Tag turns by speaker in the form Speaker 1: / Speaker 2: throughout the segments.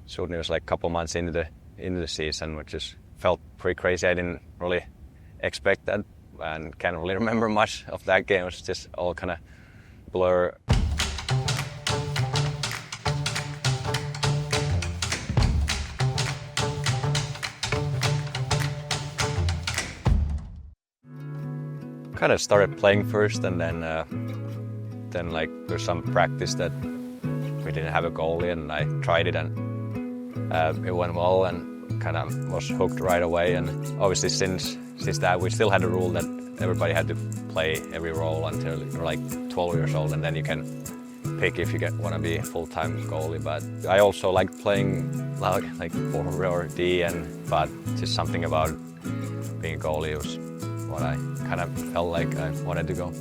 Speaker 1: Soon it was like a couple months into the season, which just felt pretty crazy. I didn't really expect that and can't really remember much of that game. It was just all kind of blur. Kind of started playing first, and then like there's some practice that we didn't have a goalie, and I tried it, and it went well, and kind of was hooked right away. And obviously since that, we still had a rule that everybody had to play every role until you're like 12 years old, and then you can pick if you want to be a full-time goalie. But I also liked playing like forward or D, but just something about being a goalie was what I kind of felt like I wanted to go.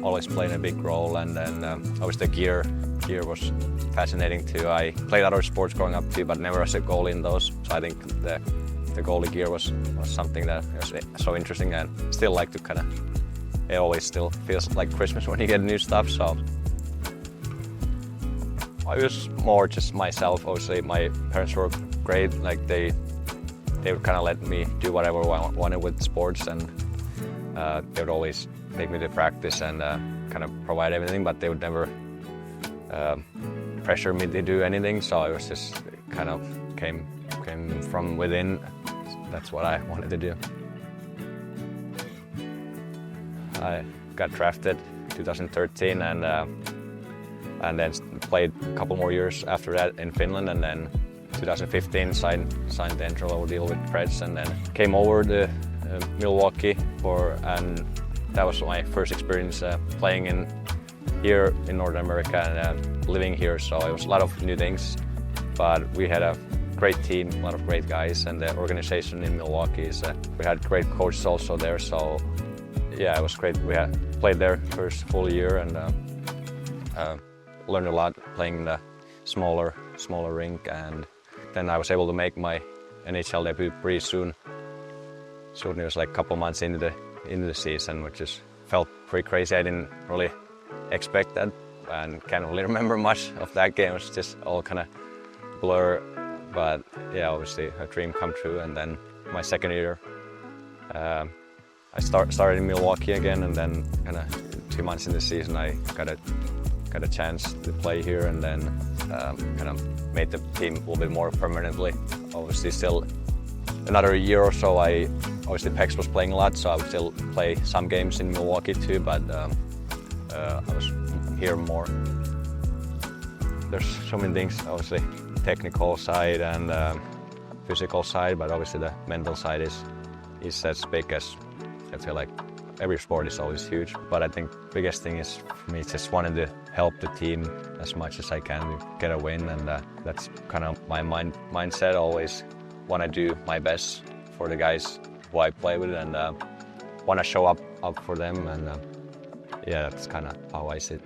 Speaker 1: Always playing a big role, and then obviously the gear was fascinating too. I played other sports growing up too, but never as a goalie in those. So I think the goalie gear was something that was so interesting, and still like to kind of. It always still feels like Christmas when you get new stuff. So I was more just myself. Obviously, my parents were great. Like they would kind of let me do whatever I wanted with sports, and they would always take me to practice and kind of provide everything, but they would never pressure me to do anything. So it was just kind of came from within. That's what I wanted to do. I got drafted 2013, and then played a couple more years after that in Finland, and then 2015 signed the entry-level deal with Preds, and then came over to Milwaukee and that was my first experience playing here in North America and living here. So it was a lot of new things, but we had a great team, a lot of great guys, and the organization in Milwaukee we had great coaches also there. So yeah, it was great. We had played there first full year, and learned a lot playing in the smaller rink, and then I was able to make my NHL debut pretty soon. Soon it was like a couple months into the season, which just felt pretty crazy. I didn't really expect that and can't really remember much of that game. It was just all kind of blur, but yeah, obviously a dream come true. And then my second year, I started in Milwaukee again, and then kind of 2 months in the season I got a chance to play here, and then kind of made the team a little bit more permanently. Obviously still another year or so, obviously Pekka was playing a lot, so I would still play some games in Milwaukee too, but I was here more. There's so many things, obviously technical side and physical side, but obviously the mental side is as big as, I feel like every sport is always huge, but I think the biggest thing is for me just wanting to help the team as much as I can to get a win, and that's kind of my mindset. Always want to do my best for the guys who I play with, and want to show up for them, and yeah, that's kind of how I see it.